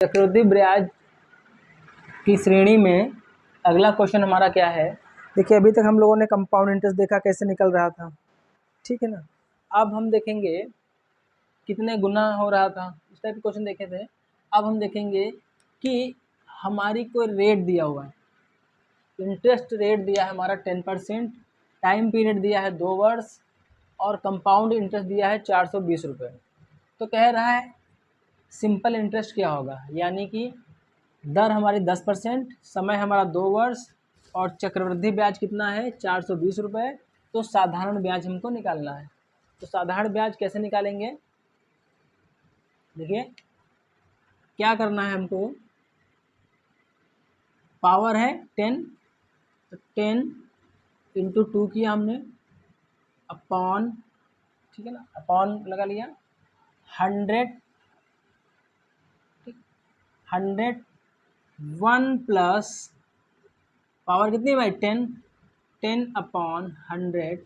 चक्रवृद्धि ब्याज की श्रेणी में अगला क्वेश्चन हमारा क्या है। देखिए अभी तक हम लोगों ने कंपाउंड इंटरेस्ट देखा कैसे निकल रहा था, ठीक है ना। अब हम देखेंगे कितने गुना हो रहा था, इस टाइप के क्वेश्चन देखे थे। अब हम देखेंगे कि हमारी कोई रेट दिया हुआ है, इंटरेस्ट रेट दिया है हमारा 10%, टाइम पीरियड दिया है 2 वर्ष और कंपाउंड इंटरेस्ट दिया है 420 रुपये। तो कह रहा है सिंपल इंटरेस्ट क्या होगा, यानी कि दर हमारी 10%, समय हमारा 2 वर्ष और चक्रवृद्धि ब्याज कितना है 420 रुपये। तो साधारण ब्याज हमको निकालना है। तो साधारण ब्याज कैसे निकालेंगे, देखिए क्या करना है हमको। पावर है 10, तो 10 इंटू 2 किया हमने, अपॉन, ठीक है ना, अपॉन लगा लिया 100, ठीक, 100 1 प्लस पावर कितनी भाई 10, 10 अपॉन 100,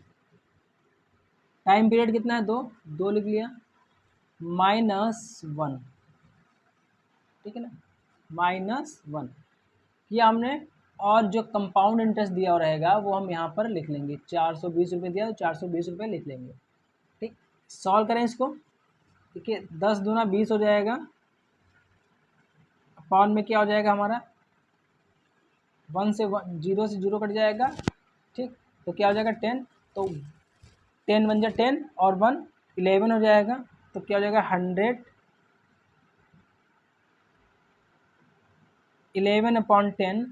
टाइम पीरियड कितना है 2, 2 लिख लिया, -1, ठीक है ना, -1 किया हमने। और जो कंपाउंड इंटरेस्ट दिया हुआ रहेगा वो हम यहाँ पर लिख लेंगे, 420 रुपये दिया तो 420 रुपये लिख लेंगे। ठीक, सॉल्व करें इसको। देखिए 10 दूना 20 हो जाएगा, अपॉन में क्या हो जाएगा हमारा 1 से 0 से 0 कट जाएगा, ठीक, तो क्या हो जाएगा 10, तो 10 बन जाए 10 और 1 11 हो जाएगा। तो क्या हो जाएगा 100 11 अपॉन 10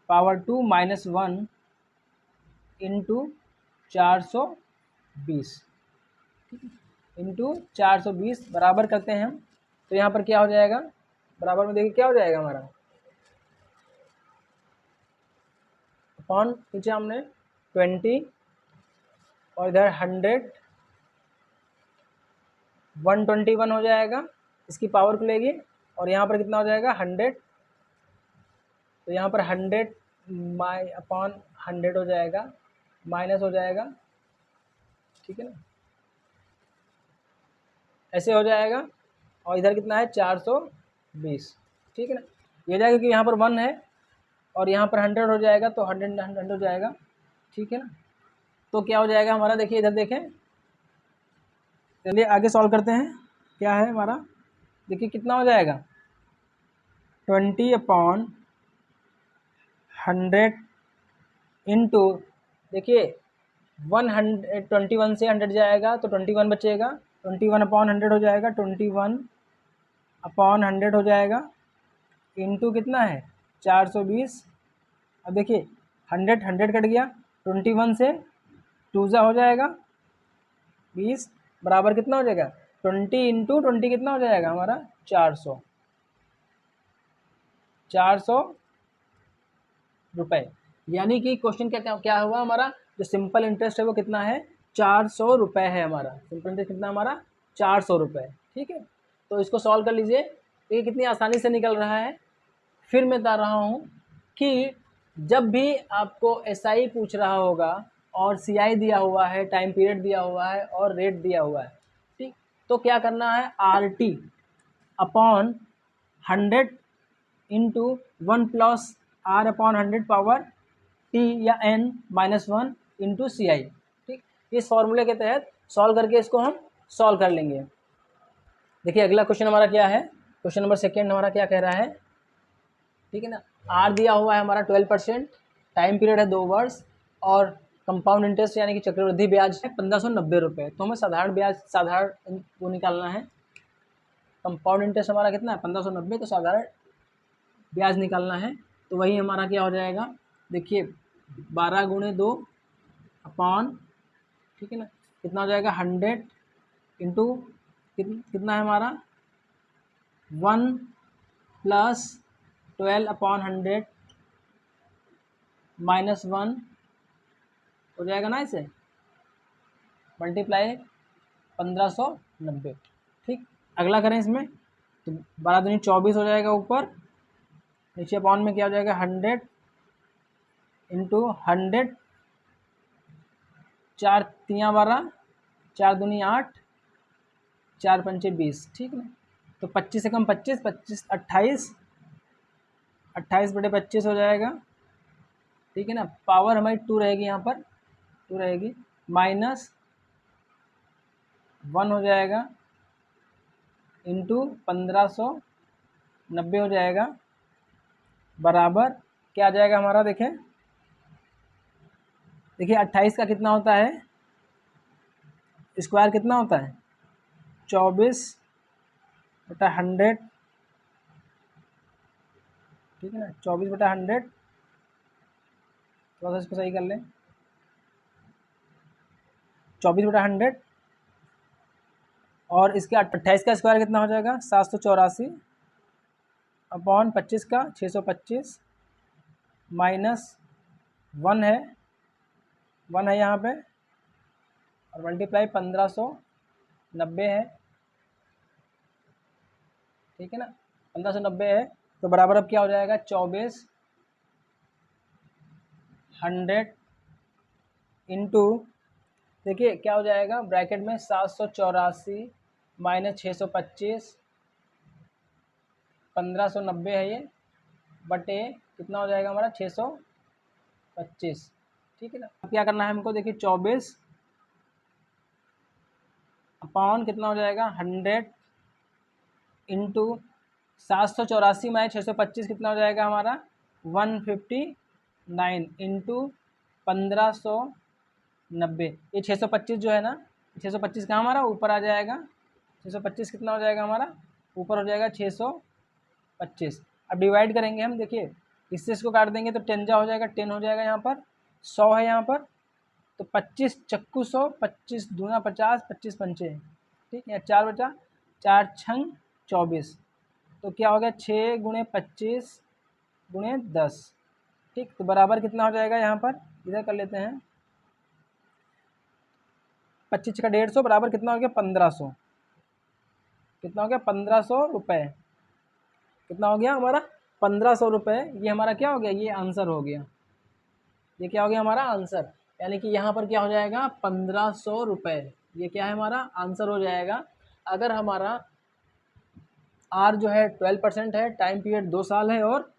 पावर 2 -1 इंटू 420, इंटू 420 बराबर करते हैं हम। तो यहाँ पर क्या हो जाएगा, बराबर में देखिए क्या हो जाएगा हमारा, अपॉन नीचे हमने 20 और इधर 100 121 हो जाएगा, इसकी पावर को लेगी और यहाँ पर कितना हो जाएगा 100, तो यहाँ पर 100 अपॉन 100 हो जाएगा, माइनस हो जाएगा, ठीक है ना, ऐसे हो जाएगा। और इधर कितना है 420, ठीक है ना, ये जाएगा कि यहाँ पर 1 है और यहाँ पर 100 हो जाएगा, तो 100 हो जाएगा, ठीक है ना। तो क्या हो जाएगा हमारा, देखिए इधर देखें, चलिए आगे सॉल्व करते हैं। क्या है हमारा, देखिए कितना हो जाएगा 20 अपॉन 100 इंटू, देखिए 121 से 100 जाएगा तो 21 बचेगा, 21 अपॉन 100 हो जाएगा, 21 अपॉन 100 हो जाएगा, इंटू कितना है 420। अब देखिए 100 कट गया, 21 से 2 हो जाएगा 20, बराबर कितना हो जाएगा 20 इंटू 20 कितना हो जाएगा हमारा 400 रुपये। यानी कि क्वेश्चन क्या क्या हुआ हमारा, जो सिंपल इंटरेस्ट है वो कितना है 400 रुपये है हमारा, सिंपल इंटरेस्ट कितना हमारा 400 रुपये, ठीक है। तो इसको सॉल्व कर लीजिए, ये कितनी आसानी से निकल रहा है। फिर मैं बता रहा हूँ कि जब भी आपको एसआई पूछ रहा होगा और सीआई दिया हुआ है, टाइम पीरियड दिया हुआ है और रेट दिया हुआ है, ठीक, तो क्या करना है RT upon 100 into 1 plus R upon 100 power T या एन -1 इंटू सी आई, ठीक। इस फॉर्मूले के तहत सॉल्व करके इसको हम सॉल्व कर लेंगे। देखिए अगला क्वेश्चन हमारा क्या है, क्वेश्चन नंबर 2 हमारा क्या कह रहा है, ठीक है ना। आर दिया हुआ है हमारा 12%, टाइम पीरियड है 2 वर्ष और कंपाउंड इंटरेस्ट यानी कि चक्रवृद्धि ब्याज है 1590 रुपये। तो हमें साधारण ब्याज, साधारण वो निकालना है। कंपाउंड इंटरेस्ट हमारा कितना है 1590, तो साधारण ब्याज निकालना है। तो वही हमारा क्या हो जाएगा, देखिए 12 गुणे 2 अपॉन, ठीक है ना, कितना हो जाएगा 100 इंटू कितना है हमारा 1 प्लस 12 अपॉन 100 -1 हो जाएगा ना, इसे मल्टीप्लाई 1590, ठीक। अगला करें इसमें, तो 12 दूनी 24 हो जाएगा ऊपर, नीचे अपॉन में क्या हो जाएगा 100 इंटू 100, 4 तियाँ 12, 4 दूनी 8, 4 पंचे 20, ठीक है ना। तो 25 से कम 25, 25 28, 28/25 हो जाएगा, ठीक है ना। पावर हमारी 2 रहेगी, यहाँ पर 2 रहेगी, -1 हो जाएगा, इंटू 1590 हो जाएगा, बराबर क्या आ जाएगा हमारा, देखिए 28 का कितना होता है स्क्वायर, कितना होता है 24/100, ठीक है ना, 24/100, थोड़ा सा इसको सही कर लें, 24/100, और इसके 28 का स्क्वायर कितना हो जाएगा 784 अपॉन 25 का 625, -1 है, 1 है यहाँ पे, और मल्टीप्लाई 1590 है, ठीक है ना, 1590 है, तो बराबर अब क्या हो जाएगा 2400 इंटू, देखिए क्या हो जाएगा ब्रैकेट में 784 -625, 1590 है ये, बटे कितना हो जाएगा हमारा 625, ठीक है ना। अब क्या करना है हमको, देखिए 24 अपॉन कितना हो जाएगा 100 इंटू 784 -625 कितना हो जाएगा हमारा 159 इंटू 1590, ये 625 जो है ना, 625 का हमारा ऊपर आ जाएगा, 625 कितना हो जाएगा हमारा ऊपर हो जाएगा 625। अब डिवाइड करेंगे हम, देखिए इससे इसको काट देंगे तो 10 हो जाएगा, 10 हो जाएगा, यहाँ पर 100 है यहाँ पर, तो 25 चक्कू 100, 25 दूना 50, 25 पंचे, ठीक है, 4 बचा, 4 छंग 24, तो क्या हो गया 6 × 25 × 10, ठीक, तो बराबर कितना हो जाएगा यहाँ पर, इधर कर लेते हैं, 25 का 150 बराबर कितना हो गया 1500, कितना हो गया 1500 रुपये, कितना हो गया हमारा 1500 रुपये, ये हमारा क्या हो गया, ये आंसर हो गया, ये क्या हो गया हमारा आंसर, यानी कि यहाँ पर क्या हो जाएगा 1500 रुपये, ये क्या है हमारा आंसर हो जाएगा। अगर हमारा आर जो है 12% है, टाइम पीरियड 2 साल है, और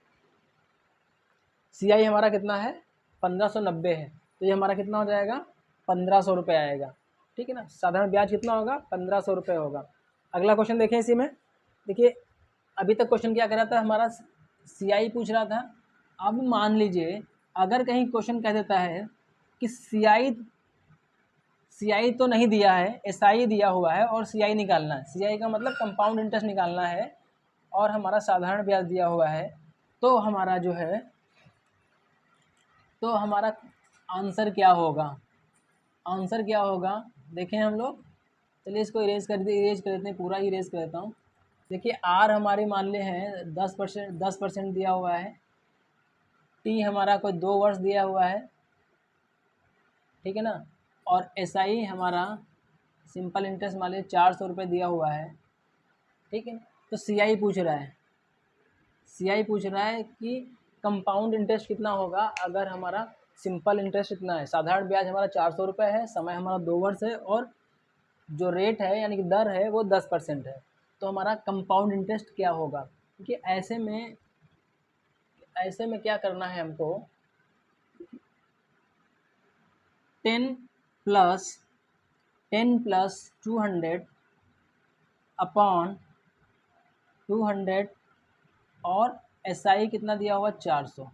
CI हमारा कितना है 1590 है, तो ये हमारा कितना हो जाएगा 1500 रुपये आएगा, ठीक है ना। साधारण ब्याज कितना होगा 1500 रुपये होगा। अगला क्वेश्चन देखें इसी में, देखिए अभी तक क्वेश्चन क्या कर रहा था हमारा CI पूछ रहा था। अब मान लीजिए अगर कहीं क्वेश्चन कह देता है कि CI तो नहीं दिया है, SI दिया हुआ है और CI निकालना है, CI का मतलब कंपाउंड इंटरेस्ट निकालना है, और हमारा साधारण ब्याज दिया हुआ है, तो हमारा जो है, तो हमारा आंसर क्या होगा, आंसर क्या होगा देखें हम लोग, चलिए इसको इरेज कर देते हैं, पूरा इरेज कर देता हूँ। देखिए आर हमारे मान ले हैं 10% दिया हुआ है, टी हमारा कोई 2 वर्ष दिया हुआ है, ठीक है ना, और SI हमारा सिंपल इंटरेस्ट मान लीजिए 400 रुपये दिया हुआ है, ठीक है। तो CI पूछ रहा है, CI पूछ रहा है कि कंपाउंड इंटरेस्ट कितना होगा अगर हमारा सिंपल इंटरेस्ट इतना है, साधारण ब्याज हमारा 400 रुपये है, समय हमारा 2 वर्ष है, और जो रेट है यानी कि दर है वो 10% है, तो हमारा कंपाउंड इंटरेस्ट क्या होगा। क्योंकि ऐसे में क्या करना है हमको, 10 प्लस 200 अपॉन 200, और SI कितना दिया हुआ 400,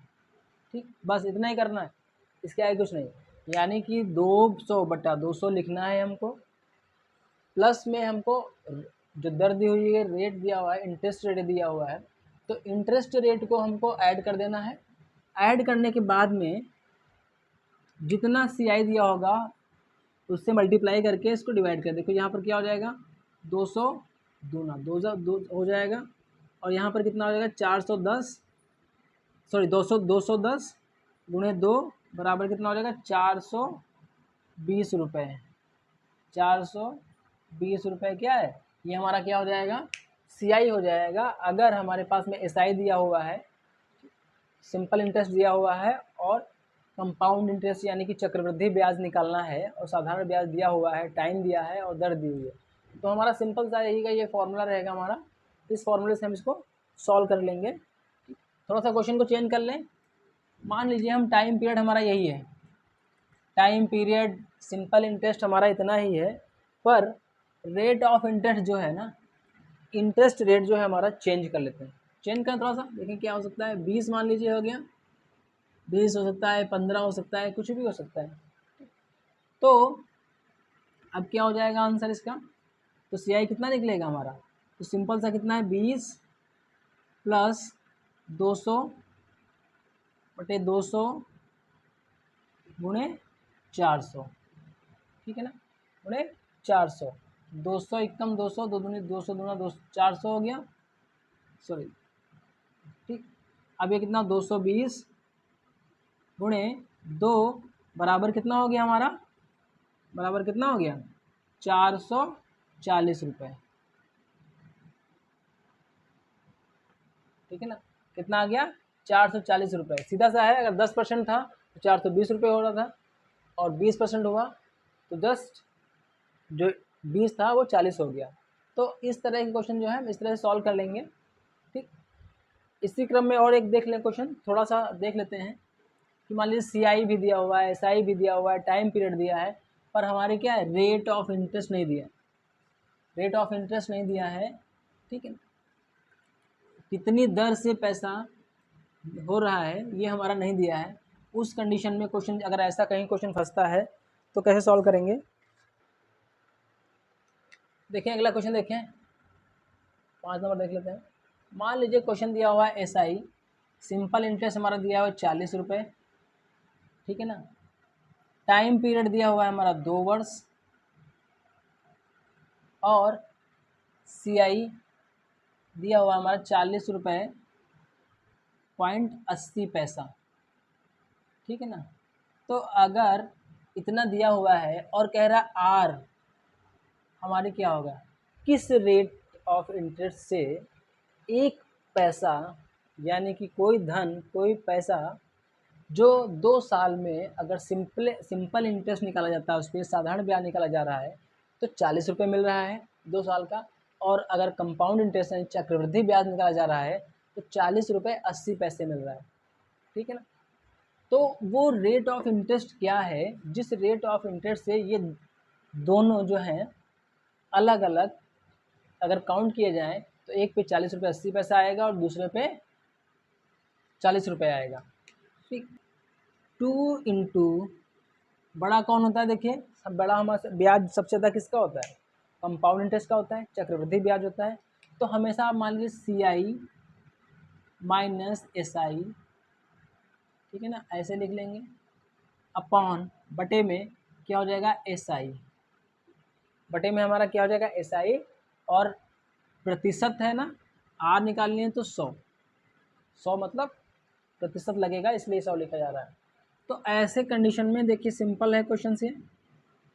ठीक, बस इतना ही करना है, इसके आगे कुछ नहीं, यानी कि 200/200 लिखना है हमको, प्लस में हमको जो दर दी हुई है, रेट दिया हुआ है, इंटरेस्ट रेट दिया हुआ है, तो इंटरेस्ट रेट को हमको ऐड कर देना है। ऐड करने के बाद में जितना CI दिया होगा उससे मल्टीप्लाई करके इसको डिवाइड कर, देखो यहाँ पर क्या हो जाएगा 200 दूना 2 हो जाएगा, और यहाँ पर कितना हो जाएगा 410, सॉरी 210 × 2 बराबर कितना हो जाएगा 420 रुपये, 420 रुपये क्या है, ये हमारा क्या हो जाएगा CI हो जाएगा। अगर हमारे पास में SI दिया हुआ है, सिंपल इंटरेस्ट दिया हुआ है, और कंपाउंड इंटरेस्ट यानी कि चक्रवृद्धि ब्याज निकालना है, और साधारण ब्याज दिया हुआ है, टाइम दिया है, और दर दी हुई है, तो हमारा सिंपल सा यही का ये फॉर्मूला रहेगा हमारा इस फॉर्मूले से हम इसको सॉल्व कर लेंगे। थोड़ा सा क्वेश्चन को चेंज कर लें। मान लीजिए हम टाइम पीरियड हमारा यही है, टाइम पीरियड सिंपल इंटरेस्ट हमारा इतना ही है, पर रेट ऑफ इंटरेस्ट जो है ना, इंटरेस्ट रेट जो है हमारा चेंज कर लेते हैं। चेंज करें थोड़ा सा, देखें क्या हो सकता है। 20 मान लीजिए हो गया, 20 हो सकता है, 15 हो सकता है, कुछ भी हो सकता है। तो अब क्या हो जाएगा आंसर इसका, तो सी आई कितना निकलेगा हमारा, तो सिंपल सा कितना है, 20 प्लस 200/200 गुणे 400, ठीक है ना, गुणे 400। 200 एकम 200, दो दूनी 200, दूना 200, 400 हो गया, सॉरी ठीक। अब ये कितना, 220 गुणे 2 बराबर कितना हो गया हमारा, बराबर कितना हो गया, 440 रुपये, ठीक है ना। कितना आ गया, 440 रुपये। सीधा सा है, अगर 10% था तो 420 रुपये हो रहा था, और 20% हुआ तो 10 जो 20 था वो 40 हो गया। तो इस तरह के क्वेश्चन जो है हम इस तरह से सॉल्व कर लेंगे, ठीक। इसी क्रम में और एक देख लें क्वेश्चन, थोड़ा सा देख लेते हैं कि मान लीजिए सी आई भी दिया हुआ है, एस आई भी दिया हुआ है, टाइम पीरियड दिया है, पर हमारे क्या है, रेट ऑफ इंटरेस्ट नहीं दिया, रेट ऑफ इंटरेस्ट नहीं दिया है, ठीक है। कितनी दर से पैसा हो रहा है ये हमारा नहीं दिया है। उस कंडीशन में क्वेश्चन, अगर ऐसा कहीं क्वेश्चन फंसता है तो कैसे सॉल्व करेंगे। देखें अगला क्वेश्चन, देखें 5 नंबर देख लेते हैं। मान लीजिए क्वेश्चन दिया हुआ है एस आई, सिंपल इंटरेस्ट हमारा दिया हुआ है 40 रुपये, ठीक है ना। टाइम पीरियड दिया हुआ है हमारा 2 वर्ष, और सी आई दिया हुआ है हमारा 40 रुपये.80 पैसा, ठीक है ना। तो अगर इतना दिया हुआ है और कह रहा आर हमारे क्या होगा, किस रेट ऑफ इंटरेस्ट से एक पैसा, यानी कि कोई धन, कोई पैसा जो 2 साल में अगर सिंपल इंटरेस्ट निकाला जाता है, उस पर साधारण ब्याज निकाला जा रहा है तो 40 रुपये मिल रहा है 2 साल का, और अगर कंपाउंड इंटरेस्ट यानी चक्रवृद्धि ब्याज निकाला जा रहा है तो 40 रुपये 80 पैसे मिल रहा है, ठीक है ना। तो वो रेट ऑफ इंटरेस्ट क्या है, जिस रेट ऑफ इंटरेस्ट से ये दोनों जो हैं अलग अलग अगर काउंट किए जाएँ तो एक पे 40 रुपये 80 पैसा आएगा और दूसरे पे 40 रुपये आएगा, ठीक। 2 इंटू बड़ा कौन होता है, देखिए सब बड़ा हमारे ब्याज सबसे ज़्यादा किसका होता है, कंपाउंड इंटरेस्ट का होता है, चक्रवृद्धि ब्याज होता है। तो हमेशा आप मान लीजिए सी आई माइनस एस आई, ठीक है ना, ऐसे लिख लेंगे, अपॉन बटे में क्या हो जाएगा, एस आई, बटे में हमारा क्या हो जाएगा, एस आई, और प्रतिशत है ना, आर निकालनी है तो 100 मतलब प्रतिशत लगेगा, इसलिए 100 लिखा जा रहा है। तो ऐसे कंडीशन में देखिए सिंपल है क्वेश्चन से,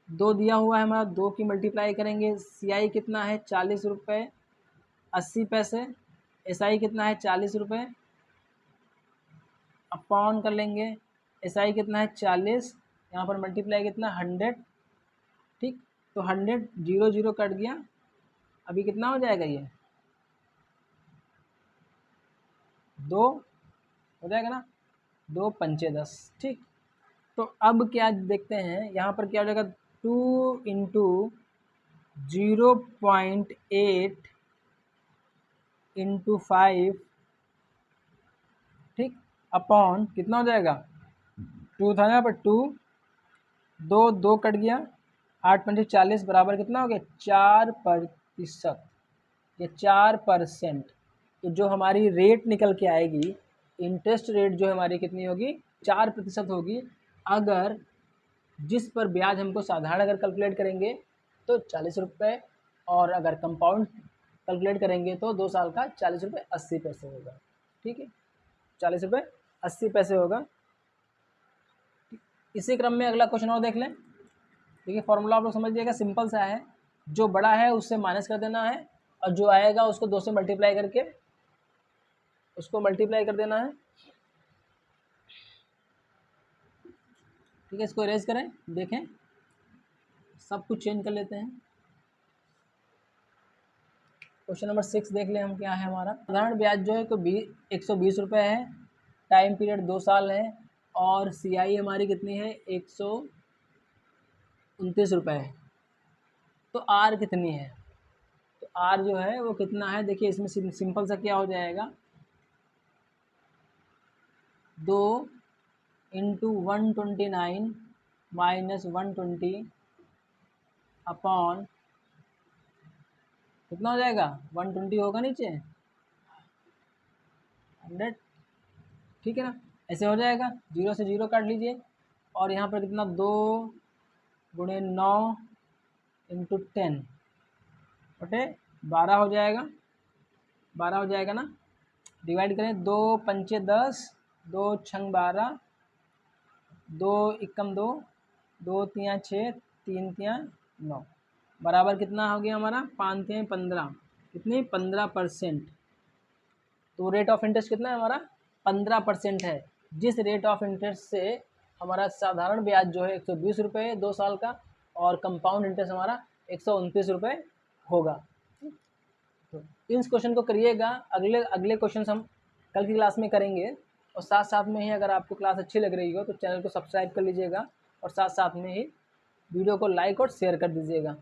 2 दिया हुआ है हमारा, 2 की मल्टीप्लाई करेंगे, सी आई कितना है 40 रुपये 80 पैसे, एस आई कितना है 40 रुपये, अपॉन कर लेंगे, एस आई कितना है 40, यहाँ पर मल्टीप्लाई कितना 100, ठीक। तो 100 0 0 कट गया, अभी कितना हो जाएगा, ये 2 हो जाएगा ना, 2 पंचे 10, ठीक। तो अब क्या देखते हैं, यहाँ पर क्या हो जाएगा, 2 इंटू 0.8 इंटू 5, ठीक, अपॉन कितना हो जाएगा, 2 था यहाँ पर 2, 2 कट गया, 8 पंचे 40 बराबर कितना हो गया, 4%। ये 4%, तो जो हमारी रेट निकल के आएगी, इंटरेस्ट रेट जो हमारी कितनी होगी, 4% होगी। अगर जिस पर ब्याज हमको साधारण अगर कैलकुलेट करेंगे तो 40 रुपये, और अगर कंपाउंड कैलकुलेट करेंगे तो 2 साल का 40 रुपये 80 पैसे होगा, ठीक है, 40 रुपये 80 पैसे होगा। इसी क्रम में अगला क्वेश्चन और देख लें। देखिए फॉर्मूला आप लोग समझ लीजिएगा, सिंपल सा है, जो बड़ा है उससे माइनस कर देना है, और जो आएगा उसको 2 से मल्टीप्लाई करके उसको मल्टीप्लाई कर देना है, ठीक है। इसको इरेज करें, देखें सब कुछ चेंज कर लेते हैं। क्वेश्चन नंबर 6 देख लें हम, क्या है हमारा। साधारण ब्याज जो है तो 120 रुपये है, टाइम पीरियड 2 साल है, और CI हमारी कितनी है 129 रुपये है। तो R कितनी है, तो R जो है वो कितना है, देखिए इसमें सिंपल सा क्या हो जाएगा, 2 इंटू 129 माइनस 120 अपॉन कितना हो जाएगा, 120 होगा नीचे 100, ठीक है ना, ऐसे हो जाएगा, 0 से 0 काट लीजिए, और यहाँ पर कितना 2 गुणे 9 इंटू 10 बटे 12 हो जाएगा, 12 हो जाएगा ना। डिवाइड करें, 2 पंचे 10, 2 छंग 12, 2 एकम 2, 2 तियाँ 6, 3 तियाँ 9, बराबर कितना हो गया हमारा 5 तियाँ 15, कितनी 15%। तो रेट ऑफ इंटरेस्ट कितना है हमारा 15% है। जिस रेट ऑफ इंटरेस्ट से हमारा साधारण ब्याज जो है 120 रुपये है 2 साल का, और कंपाउंड इंटरेस्ट हमारा 129 रुपये होगा। तो इस क्वेश्चन को करिएगा, अगले अगले क्वेश्चन हम कल की क्लास में करेंगे। और साथ साथ में ही अगर आपको क्लास अच्छी लग रही हो तो चैनल को सब्सक्राइब कर लीजिएगा, और साथ साथ में ही वीडियो को लाइक और शेयर कर दीजिएगा।